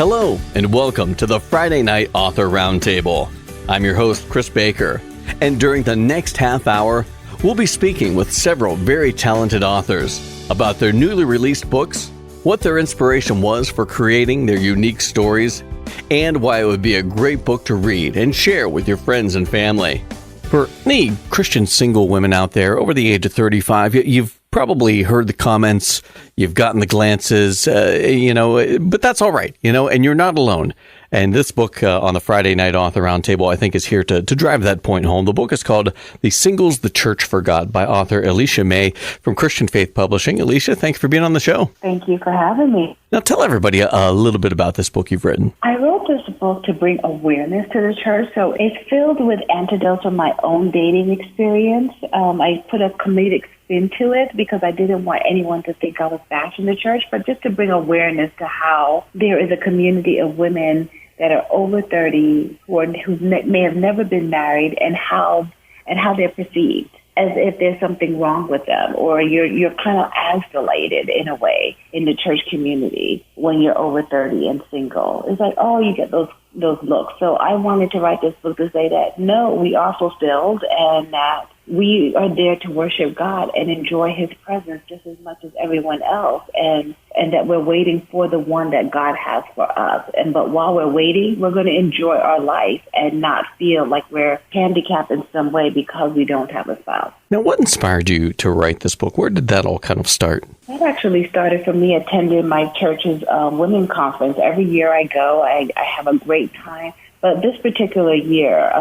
Hello, and welcome to the Friday Night Author Roundtable. I'm your host, Chris Baker, and during the next half hour, we'll be speaking with several very talented authors about their newly released books, what their inspiration was for creating their unique stories, and why it would be a great book to read and share with your friends and family. For any Christian single women out there over the age of 35, you've probably heard the comments, you've gotten the glances, but that's all right, and you're not alone. And this book on the Friday Night Author Roundtable, I think, is here to drive that point home. The book is called The Singles the Church Forgot by author Alecia May from Christian Faith Publishing. Alecia, thanks for being on the show. Thank you for having me. Now, tell everybody a little bit about this book you've written. I wrote this book to bring awareness to the church, so it's filled with anecdotes from my own dating experience. I put a comedic spin to it because I didn't want anyone to think I was bashing the church, but just to bring awareness to how there is a community of women that are over 30 who may have never been married, and how they're perceived as if there's something wrong with them, or you're kind of isolated in a way in the church community when you're over 30 and single. It's like, oh, you get those looks. So I wanted to write this book to say that, no, we are fulfilled and that we are there to worship God and enjoy His presence just as much as everyone else, and that we're waiting for the one that God has for us. But while we're waiting, we're going to enjoy our life and not feel like we're handicapped in some way because we don't have a spouse. Now, what inspired you to write this book? Where did that all kind of start? That actually started from me attending my church's women conference. Every year I go, I have a great time. But this particular year,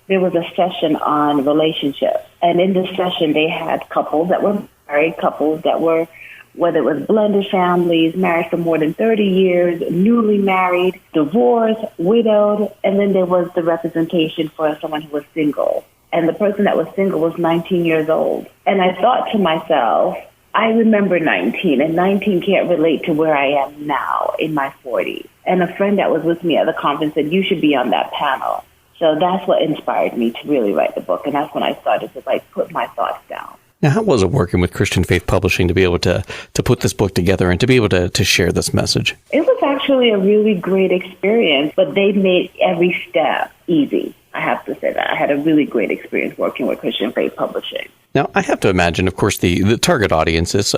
there was a session on relationships. And in this session, they had couples that were married, couples that were, whether it was blended families, married for more than 30 years, newly married, divorced, widowed, and then there was the representation for someone who was single. And the person that was single was 19 years old. And I thought to myself, I remember 19, and 19 can't relate to where I am now in my 40s. And a friend that was with me at the conference said, you should be on that panel. So that's what inspired me to really write the book, and that's when I started to put my thoughts down. Now, how was it working with Christian Faith Publishing to be able to put this book together and to be able to share this message? It was actually a really great experience, but they made every step easy. I have to say that. I had a really great experience working with Christian Faith Publishing. Now, I have to imagine, of course, the target audience is,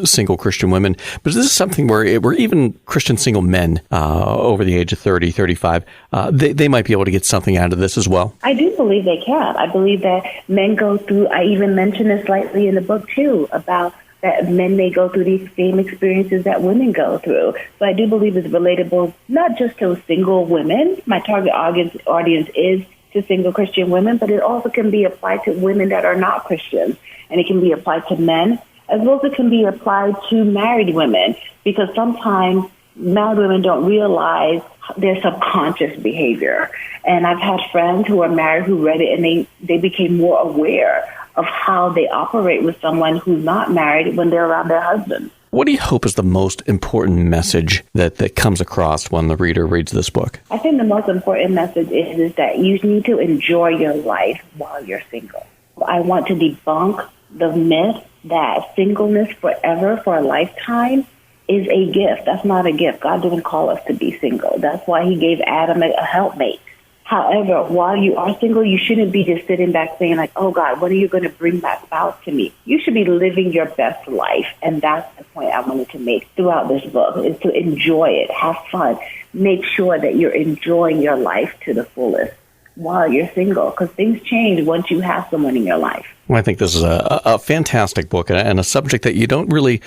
single Christian women. But is this something where even Christian single men over the age of 30, 35, they might be able to get something out of this as well? I do believe they can. I believe that men go through, I even mentioned this slightly in the book, too, about that men may go through these same experiences that women go through. So I do believe it's relatable, not just to single women. My target audience is to single Christian women, but it also can be applied to women that are not Christians, and it can be applied to men, as well as it can be applied to married women, because sometimes married women don't realize their subconscious behavior. And I've had friends who are married who read it, and they became more aware of how they operate with someone who's not married when they're around their husband. What do you hope is the most important message that comes across when the reader reads this book? I think the most important message is that you need to enjoy your life while you're single. I want to debunk the myth that singleness forever for a lifetime is a gift. That's not a gift. God didn't call us to be single. That's why He gave Adam a helpmate. However, while you are single, you shouldn't be just sitting back saying like, oh God, when are you going to bring that spouse to me? You should be living your best life. And that's the point I wanted to make throughout this book, is to enjoy it, have fun, make sure that you're enjoying your life to the fullest while you're single, because things change once you have someone in your life. Well, I think this is a fantastic book and a subject that you don't really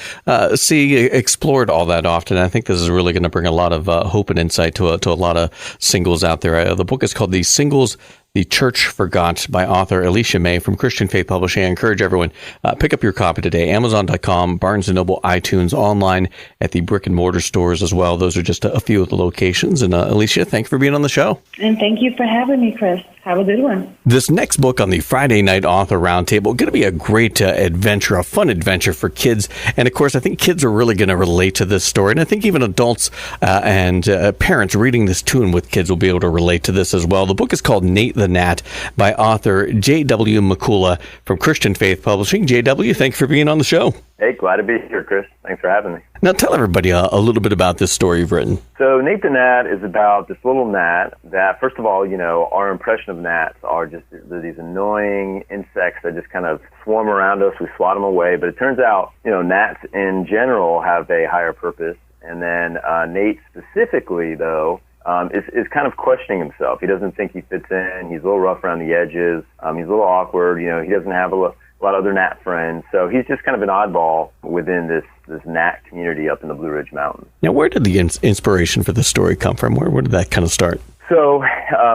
see explored all that often. I think this is really going to bring a lot of hope and insight to a lot of singles out there. The book is called The Singles the Church Forgot by author Alecia May from Christian Faith Publishing. I encourage everyone, pick up your copy today. Amazon.com, Barnes & Noble, iTunes, online at the brick and mortar stores as well. Those are just a few of the locations. And Alecia, thank you for being on the show. And thank you for having me, Chris. Have a good one. This next book on the Friday Night Author Roundtable, going to be a great adventure, a fun adventure for kids. And of course, I think kids are really going to relate to this story. And I think even adults and parents reading this tune with kids will be able to relate to this as well. The book is called Nate the Gnat by author J.W. Mikula from Christian Faith Publishing. J.W., thanks for being on the show. Hey, glad to be here, Chris. Thanks for having me. Now tell everybody a little bit about this story you've written. So Nate the Gnat is about this little gnat that, first of all, our impression of gnats are just these annoying insects that just kind of swarm around us. We swat them away. But it turns out, gnats in general have a higher purpose. And then Nate specifically, though, is kind of questioning himself. He doesn't think he fits in. He's a little rough around the edges. He's a little awkward. He doesn't have a lot of other gnat friends. So he's just kind of an oddball within this gnat community up in the Blue Ridge Mountains. Now, where did the inspiration for this story come from? Where did that kind of start? So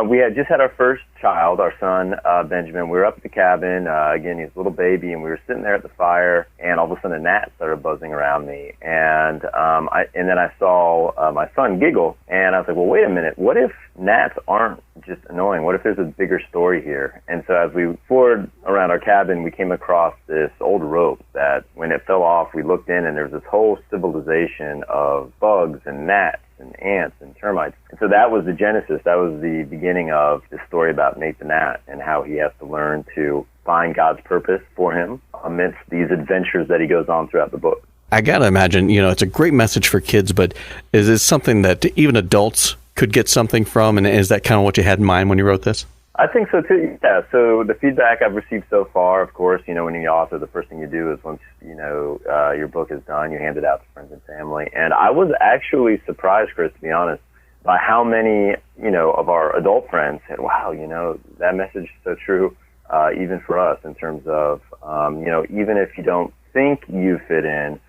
we had just had our first child, our son, Benjamin. We were up at the cabin. Again, he's a little baby, and we were sitting there at the fire, and all of a sudden a gnat started buzzing around me. And then I saw my son giggle, and I was like, well, wait a minute. What if gnats aren't just annoying? What if there's a bigger story here? And so as we forward around our cabin, we came across this old rope that when it fell off, we looked in, and there was this whole civilization of bugs and gnats and ants and termites. And so that was the genesis. That was the beginning of this story about Nate the Gnat and how he has to learn to find God's purpose for him amidst these adventures that he goes on throughout the book. I got to imagine, it's a great message for kids, but is this something that even adults could get something from? And is that kind of what you had in mind when you wrote this? I think so, too. Yeah. So the feedback I've received so far, of course, when you're the author, the first thing you do is once, your book is done, you hand it out to friends and family. And I was actually surprised, Chris, to be honest, by how many, of our adult friends said, wow, that message is so true, even for us in terms of, even if you don't think you fit in,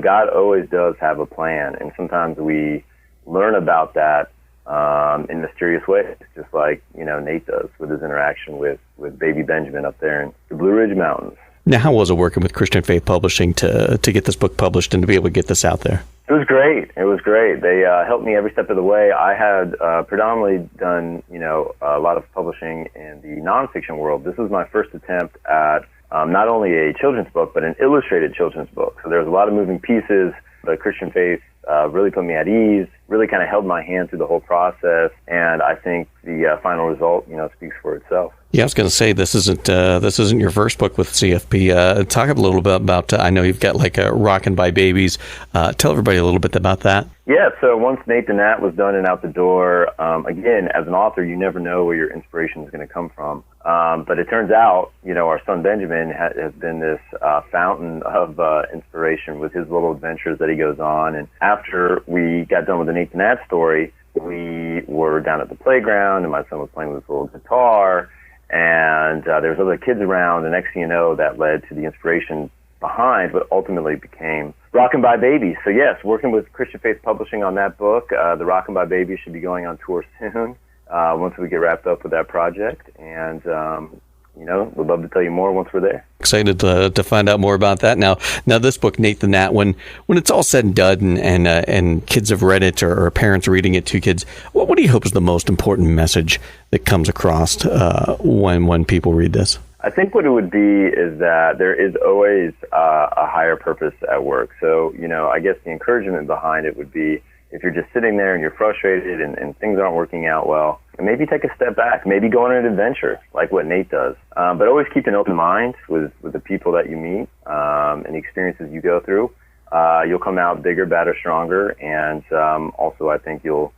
God always does have a plan. And sometimes we learn about that in mysterious ways, just like, Nate does with his interaction with baby Benjamin up there in the Blue Ridge Mountains. Now, how was it working with Christian Faith Publishing to get this book published and to be able to get this out there? It was great. They helped me every step of the way. I had predominantly done, a lot of publishing in the nonfiction world. This was my first attempt at not only a children's book, but an illustrated children's book. So there was a lot of moving pieces. The Christian Faith really put me at ease, really kind of held my hand through the whole process, and I think the final result, speaks for itself. Yeah, I was going to say this isn't your first book with CFP. Talk a little bit about. I know you've got like Rockin' by Babies. Tell everybody a little bit about that. Yeah, so once Nate the Gnat was done and out the door, again, as an author, you never know where your inspiration is going to come from. But it turns out, our son Benjamin has been this fountain of inspiration with his little adventures that he goes on. And after we got done with the Nate the Gnat story, we were down at the playground, and my son was playing with his little guitar, and there was other kids around, and next thing you know, that led to the inspiration behind what ultimately became Rockin' by Babies. So yes, working with Christian Faith Publishing on that book. The Rockin' by Babies should be going on tour soon once we get wrapped up with that project. And, we'd love to tell you more once we're there. Excited to find out more about that. Now this book, Nate the Gnat, when it's all said and done and kids have read it or parents reading it to kids, what do you hope is the most important message that comes across when people read this? I think what it would be is that there is always a higher purpose at work. So, I guess the encouragement behind it would be if you're just sitting there and you're frustrated and things aren't working out well, maybe take a step back, maybe go on an adventure like what Nate does. But always keep an open mind with the people that you meet and the experiences you go through. You'll come out bigger, better, stronger, and also I think you'll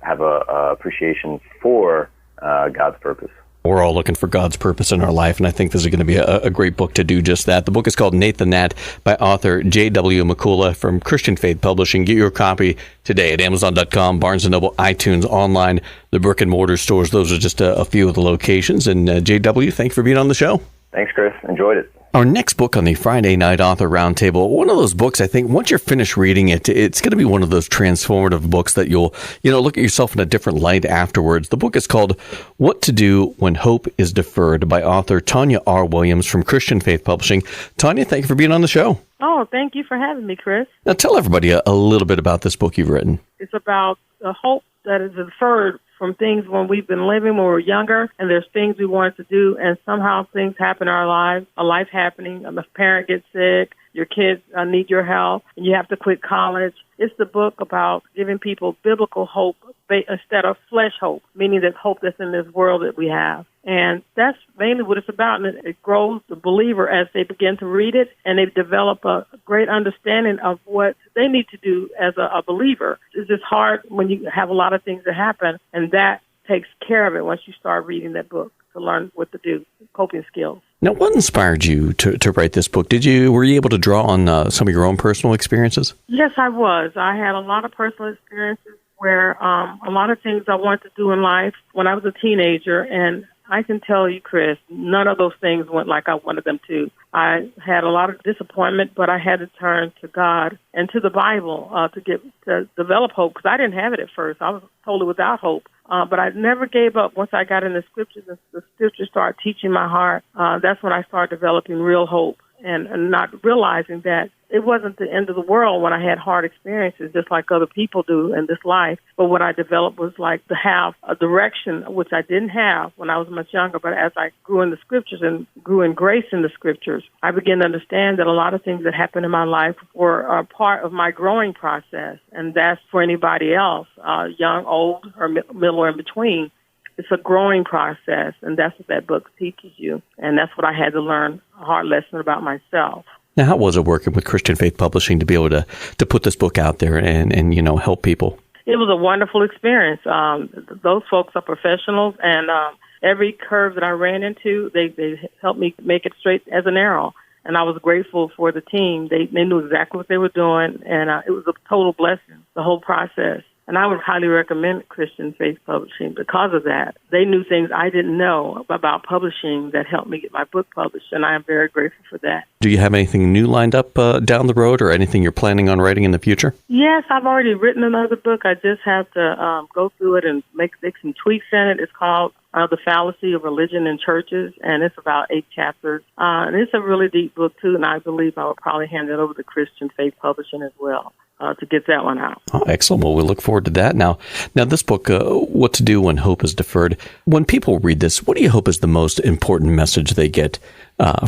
have a appreciation for God's purpose. We're all looking for God's purpose in our life, and I think this is going to be a great book to do just that. The book is called Nate the Gnat by author J.W. Mikula from Christian Faith Publishing. Get your copy today at Amazon.com, Barnes & Noble, iTunes, online, the brick-and-mortar stores. Those are just a few of the locations. And J.W., thanks for being on the show. Thanks, Chris. Enjoyed it. Our next book on the Friday Night Author Roundtable, one of those books, I think, once you're finished reading it, it's going to be one of those transformative books that you'll, look at yourself in a different light afterwards. The book is called What to Do When Hope is Deferred by author Tonya R. Williams from Christian Faith Publishing. Tonya, thank you for being on the show. Oh, thank you for having me, Chris. Now, tell everybody a little bit about this book you've written. It's about the hope that is deferred from things when we've been living when we're younger, and there's things we wanted to do, and somehow things happen in our lives, a life happening, a parent gets sick, your kids need your help, and you have to quit college. It's the book about giving people biblical hope instead of flesh hope, meaning that hope that's in this world that we have. And that's mainly what it's about, and it grows the believer as they begin to read it, and they develop a great understanding of what they need to do as a believer. It's just hard when you have a lot of things that happen, and that takes care of it once you start reading that book to learn what to do, coping skills. Now, what inspired you to write this book? Were you able to draw on some of your own personal experiences? Yes, I was. I had a lot of personal experiences where a lot of things I wanted to do in life when I was a teenager, and I can tell you, Chris, none of those things went like I wanted them to. I had a lot of disappointment, but I had to turn to God and to the Bible to develop hope, because I didn't have it at first. I was totally without hope. But I never gave up. Once I got in the scriptures, the scriptures started teaching my heart. That's when I started developing real hope and not realizing that it wasn't the end of the world when I had hard experiences, just like other people do in this life. But what I developed was like to have a direction, which I didn't have when I was much younger. But as I grew in the scriptures and grew in grace in the scriptures, I began to understand that a lot of things that happened in my life were a part of my growing process. And that's for anybody else, young, old, or middle, or in between. It's a growing process, and that's what that book teaches you. And that's what I had to learn, a hard lesson about myself. Now, how was it working with Christian Faith Publishing to be able to put this book out there and help people? It was a wonderful experience. Those folks are professionals, and every curve that I ran into, they helped me make it straight as an arrow. And I was grateful for the team. They knew exactly what they were doing, and it was a total blessing, the whole process. And I would highly recommend Christian Faith Publishing because of that. They knew things I didn't know about publishing that helped me get my book published, and I am very grateful for that. Do you have anything new lined up down the road, or anything you're planning on writing in the future? Yes, I've already written another book. I just have to go through it and make some tweaks in it. It's called The Fallacy of Religion in Churches, and it's about 8 chapters. And it's a really deep book, too, and I believe I will probably hand it over to Christian Faith Publishing as well. To get that one out. Oh, excellent. Well, we look forward to that. Now this book, What to Do When Hope is Deferred. When people read this, what do you hope is the most important message they get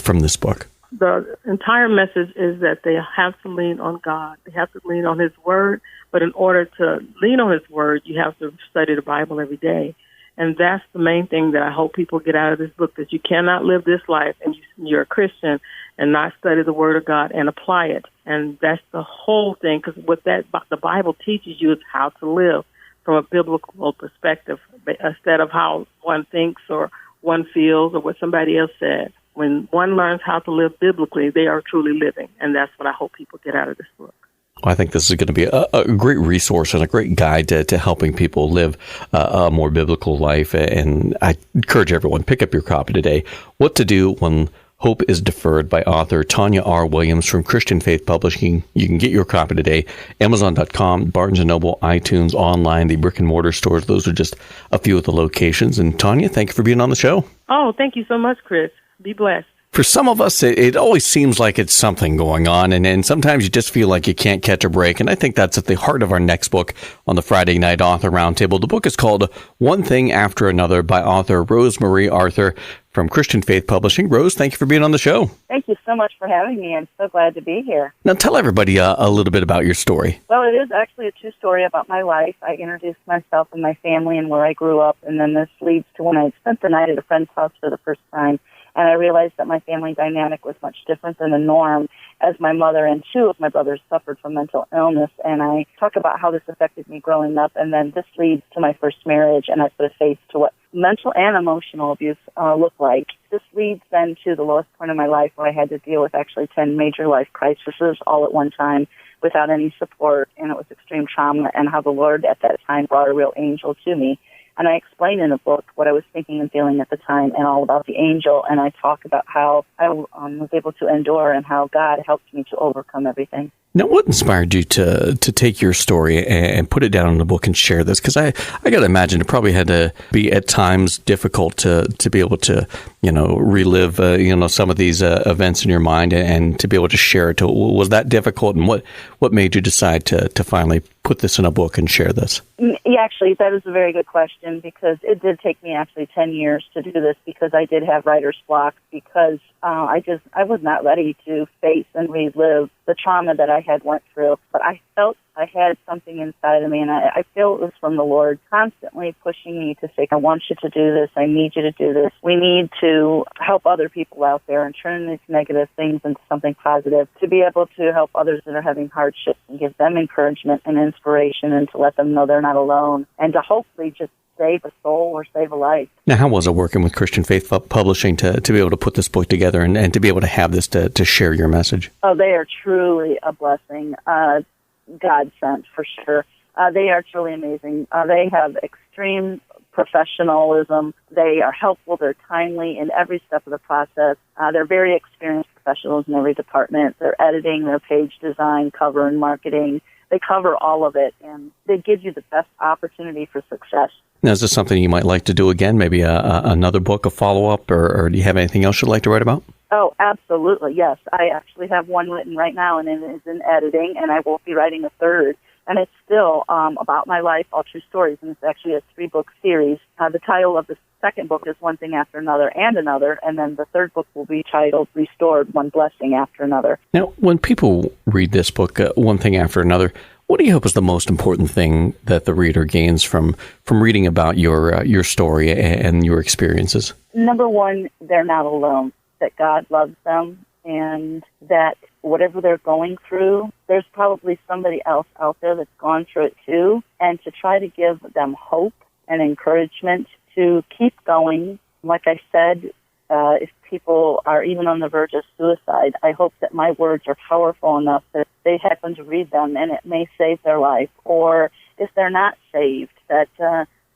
from this book? The entire message is that they have to lean on God. They have to lean on His Word. But in order to lean on His Word, you have to study the Bible every day. And that's the main thing that I hope people get out of this book, that you cannot live this life and you're a Christian and not study the Word of God and apply it. And that's the whole thing, because what the Bible teaches you is how to live from a biblical perspective instead of how one thinks or one feels or what somebody else said. When one learns how to live biblically, they are truly living. And that's what I hope people get out of this book. I think this is going to be a great resource and a great guide to helping people live a more biblical life. And I encourage everyone, pick up your copy today. What to Do When Hope is Deferred by author Tonya R. Williams from Christian Faith Publishing. You can get your copy today. Amazon.com, Barnes & Noble, iTunes, online, the brick and mortar stores. Those are just a few of the locations. And Tonya, thank you for being on the show. Oh, thank you so much, Chris. Be blessed. For some of us, it always seems like it's something going on, and sometimes you just feel like you can't catch a break. And I think that's at the heart of our next book on the Friday Night Author Roundtable. The book is called One Thing After Another by author Rose Marie Arthur from Christian Faith Publishing. Rose, thank you for being on the show. Thank you so much for having me. I'm so glad to be here. Now, tell everybody a little bit about your story. Well, it is actually a true story about my life. I introduced myself and my family and where I grew up, and then this leads to when I spent the night at a friend's house for the first time. And I realized that my family dynamic was much different than the norm, as my mother and 2 of my brothers suffered from mental illness. And I talk about how this affected me growing up. And then this leads to my first marriage, and I put a face to what mental and emotional abuse look like. This leads then to the lowest point of my life, where I had to deal with actually 10 major life crises all at one time without any support. And it was extreme trauma, and how the Lord at that time brought a real angel to me. And I explain in the book what I was thinking and feeling at the time, and all about the angel. And I talk about how I was able to endure and how God helped me to overcome everything. Now, what inspired you to take your story and put it down in a book and share this? Because I got to imagine it probably had to be at times difficult to be able to, relive, some of these events in your mind and to be able to share it. Was that difficult? And what made you decide to finally put this in a book and share this? Yeah, actually, that is a very good question, because it did take me actually 10 years to do this, because I did have writer's block, because I was not ready to face and relive the trauma that I had went through. But I felt I had something inside of me, and I feel it was from the Lord constantly pushing me to say, I want you to do this. I need you to do this. We need to help other people out there and turn these negative things into something positive, to be able to help others that are having hardships and give them encouragement and inspiration, and to let them know they're not alone, and to hopefully just save a soul or save a life. Now, how was it working with Christian Faith Publishing to be able to put this book together and to be able to have this to share your message? Oh, they are truly a blessing. God sent, for sure. They are truly amazing. They have extreme professionalism. They are helpful. They're timely in every step of the process. They're very experienced professionals in every department. Their editing, their page design, cover, and marketing. They cover all of it, and they give you the best opportunity for success. Now, is this something you might like to do again? Maybe another book, a follow-up, or do you have anything else you'd like to write about? Oh, absolutely, yes. I actually have one written right now, and it is in editing, and I will be writing a third. And it's still about my life, all true stories, and it's actually a 3-book series. The title of the second book is One Thing After Another, and then the third book will be titled Restored, One Blessing After Another. Now, when people read this book, One Thing After Another, what do you hope is the most important thing that the reader gains from reading about your story and your experiences? Number one, they're not alone, that God loves them, and that whatever they're going through, there's probably somebody else out there that's gone through it too, and to try to give them hope and encouragement to keep going. Like I said, if people are even on the verge of suicide, I hope that my words are powerful enough that they happen to read them and it may save their life. Or if they're not saved, that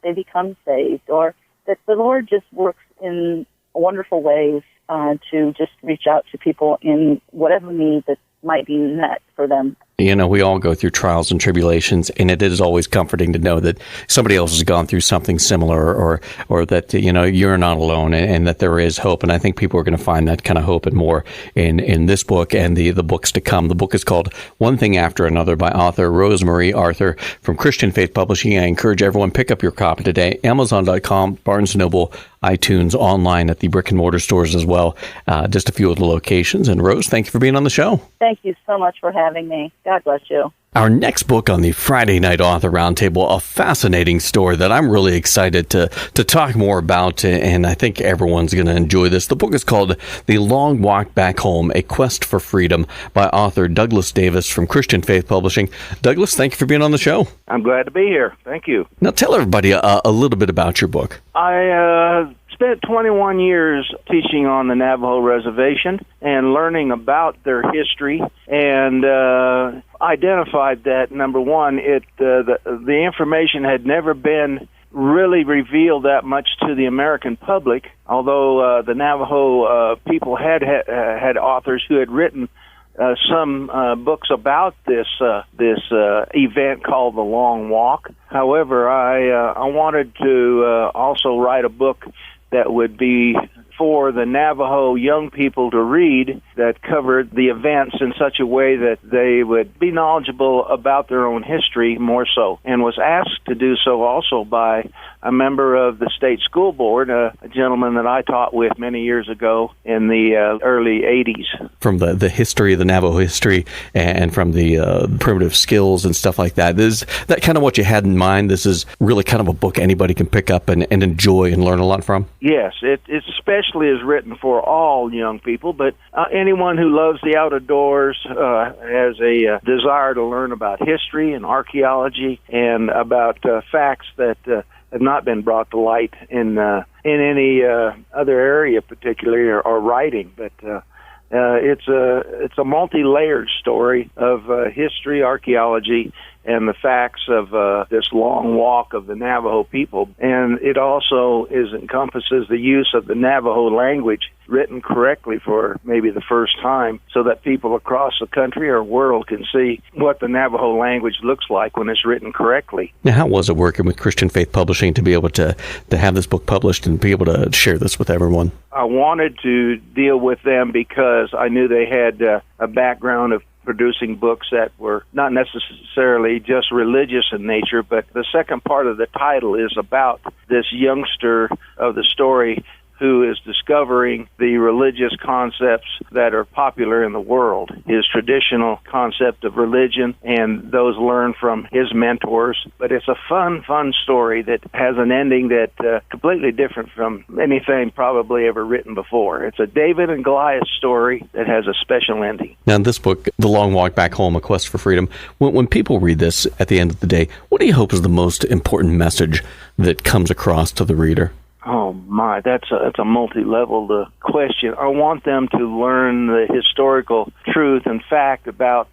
they become saved. Or that the Lord just works in wonderful ways to just reach out to people in whatever need that might be met for them. We all go through trials and tribulations, and it is always comforting to know that somebody else has gone through something similar, or that, you're not alone, and that there is hope. And I think people are going to find that kind of hope and more in this book and the books to come. The book is called One Thing After Another by author Rosemary Arthur from Christian Faith Publishing. I encourage everyone, pick up your copy today. Amazon.com, Barnes & Noble, iTunes, online at the brick and mortar stores as well. Just a few of the locations. And Rose, thank you for being on the show. Thank you so much for having me. God bless you. Our next book on the Friday Night Author Roundtable, a fascinating story that I'm really excited to talk more about, and I think everyone's going to enjoy this. The book is called The Long Walk Back Home, A Quest for Freedom by author Douglas Davis from Christian Faith Publishing. Douglas, thank you for being on the show. I'm glad to be here. Thank you. Now tell everybody a little bit about your book. I spent 21 years teaching on the Navajo Reservation and learning about their history, and identified that, number one, the information had never been really revealed that much to the American public, although the Navajo people had authors who had written some books about this event called the Long Walk. However, I wanted to also write a book that would be for the Navajo young people to read, that covered the events in such a way that they would be knowledgeable about their own history more so, and was asked to do so also by a member of the state school board, a gentleman that I taught with many years ago in the early 80s. From the history of the Navajo history and from the primitive skills and stuff like that, is that kind of what you had in mind? This is really kind of a book anybody can pick up and enjoy and learn a lot from? Yes, it especially is written for all young people, but anyone who loves the outdoors, has a desire to learn about history and archaeology and about facts that have not been brought to light in any other area particularly or writing. But it's a multi-layered story of history, archaeology, and the facts of this long walk of the Navajo people. And it also encompasses the use of the Navajo language written correctly for maybe the first time, so that people across the country or world can see what the Navajo language looks like when it's written correctly. Now, how was it working with Christian Faith Publishing to be able to have this book published and be able to share this with everyone? I wanted to deal with them because I knew they had a background of producing books that were not necessarily just religious in nature, but the second part of the title is about this youngster of the story who is discovering the religious concepts that are popular in the world, his traditional concept of religion, and those learned from his mentors. But it's a fun story that has an ending that completely different from anything probably ever written before. It's a David and Goliath story that has a special ending. Now, in this book, The Long Walk Back Home, A Quest for Freedom, when people read this at the end of the day, what do you hope is the most important message that comes across to the reader? Oh my, that's a multi-level question. I want them to learn the historical truth and fact about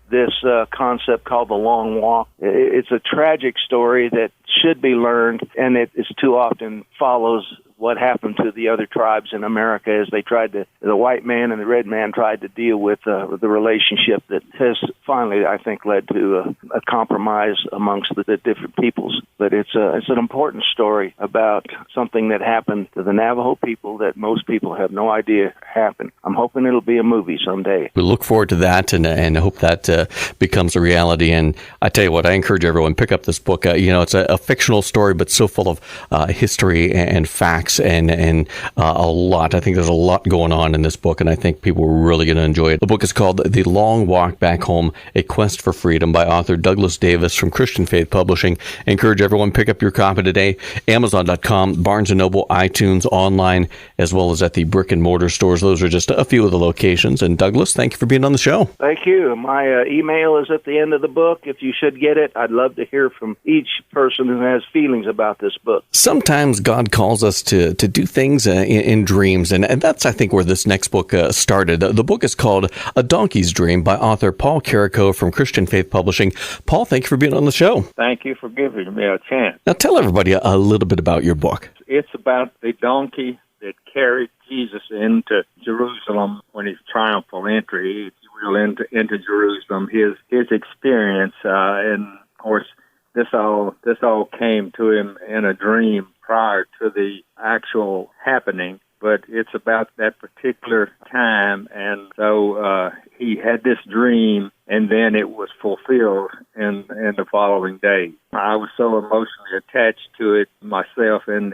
this concept called the long walk. It's a tragic story that should be learned, and it is too often follows what happened to the other tribes in America as the white man and the red man tried to deal with the relationship that has finally, I think, led to a compromise amongst the different peoples. But it's an important story about something that happened to the Navajo people that most people have no idea happened. I'm hoping it'll be a movie someday. We look forward to that and hope that becomes a reality. And I tell you what, I encourage everyone, pick up this book. It's a fictional story, but so full of history and facts and a lot. I think there's a lot going on in this book, and I think people are really going to enjoy it. The book is called The Long Walk Back Home, A Quest for Freedom by author Douglas Davis from Christian Faith Publishing. I encourage everyone, pick up your copy today. Amazon.com, Barnes & Noble, iTunes, online, as well as at the brick and mortar stores. Those are just a few of the locations. And Douglas, thank you for being on the show. Thank you. My email is at the end of the book. If you should get it, I'd love to hear from each person who has feelings about this book. Sometimes God calls us to do things in dreams, and that's, I think, where this next book started. The book is called A Donkey's Dream by author Paul Carrico from Christian Faith Publishing. Paul, thank you for being on the show. Thank you for giving me a chance. Now, tell everybody a little bit about your book. It's about the donkey that carried Jesus into Jerusalem when his triumphal entry, if you will, into Jerusalem, his experience, and of course, this all came to him in a dream prior to the actual happening, but it's about that particular time, and so he had this dream, and then it was fulfilled in the following day. I was so emotionally attached to it myself in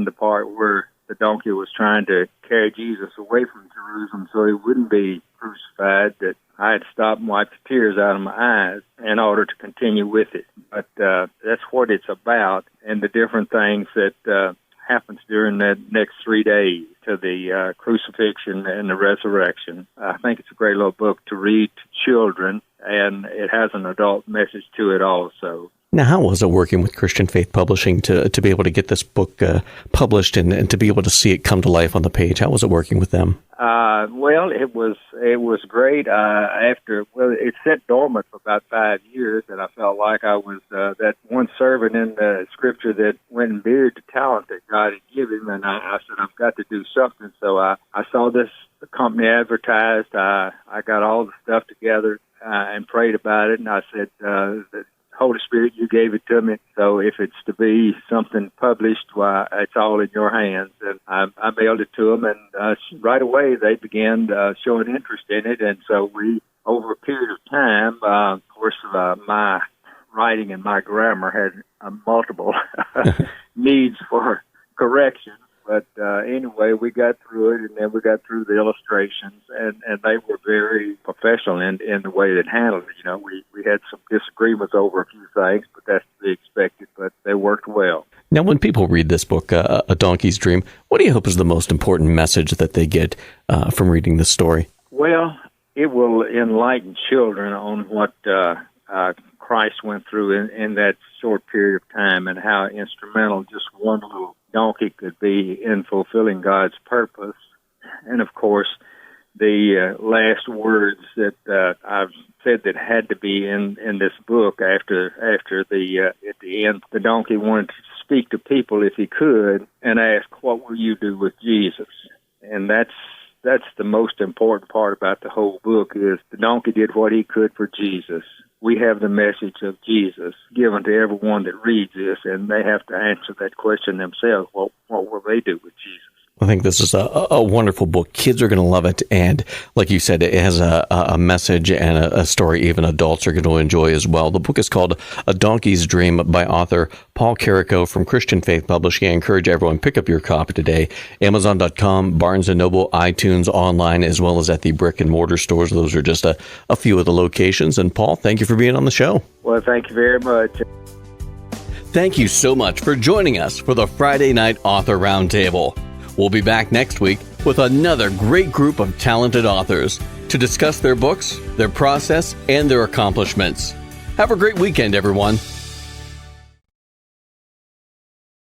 the part where the donkey was trying to carry Jesus away from Jerusalem so he wouldn't be crucified, that I had stopped and wiped the tears out of my eyes in order to continue with it. But that's what it's about, and the different things that happens during the next 3 days to the crucifixion and the resurrection. I think it's a great little book to read to children, and it has an adult message to it also. Now, how was it working with Christian Faith Publishing to be able to get this book published and to be able to see it come to life on the page? How was it working with them? Well, it was great. It sat dormant for about 5 years, and I felt like I was that one servant in the Scripture that went and buried the talent that God had given him, and I said, I've got to do something. So I saw the company advertised. I got all the stuff together and prayed about it, and I said, Holy Spirit, you gave it to me, so if it's to be something published, why, it's all in your hands. And I mailed it to them, and right away they began showing interest in it. And so we, over a period of time, of course, my writing and my grammar had multiple needs for correction. But anyway, we got through it, and then we got through the illustrations, and they were very professional in the way they handled it. You know, we had some disagreements over a few things, but that's to be expected, but they worked well. Now, when people read this book, A Donkey's Dream, what do you hope is the most important message that they get from reading this story? Well, it will enlighten children on what Christ went through in that short period of time, and how instrumental just one little donkey could be in fulfilling God's purpose. And of course, the last words that I've said that had to be in this book after the at the end, the donkey wanted to speak to people if he could and ask, "What will you do with Jesus?" And that's the most important part about the whole book is the donkey did what he could for Jesus. We have the message of Jesus given to everyone that reads this, and they have to answer that question themselves. What will they do with Jesus? I think this is a wonderful book. Kids are going to love it. And like you said, it has a message and a story even adults are going to enjoy as well. The book is called A Donkey's Dream by author Paul Carrico from Christian Faith Publishing. I encourage everyone, pick up your copy today. Amazon.com, Barnes & Noble, iTunes, online, as well as at the brick and mortar stores. Those are just a few of the locations. And Paul, thank you for being on the show. Well, thank you very much. Thank you so much for joining us for the Friday Night Author Roundtable. We'll be back next week with another great group of talented authors to discuss their books, their process, and their accomplishments. Have a great weekend, everyone.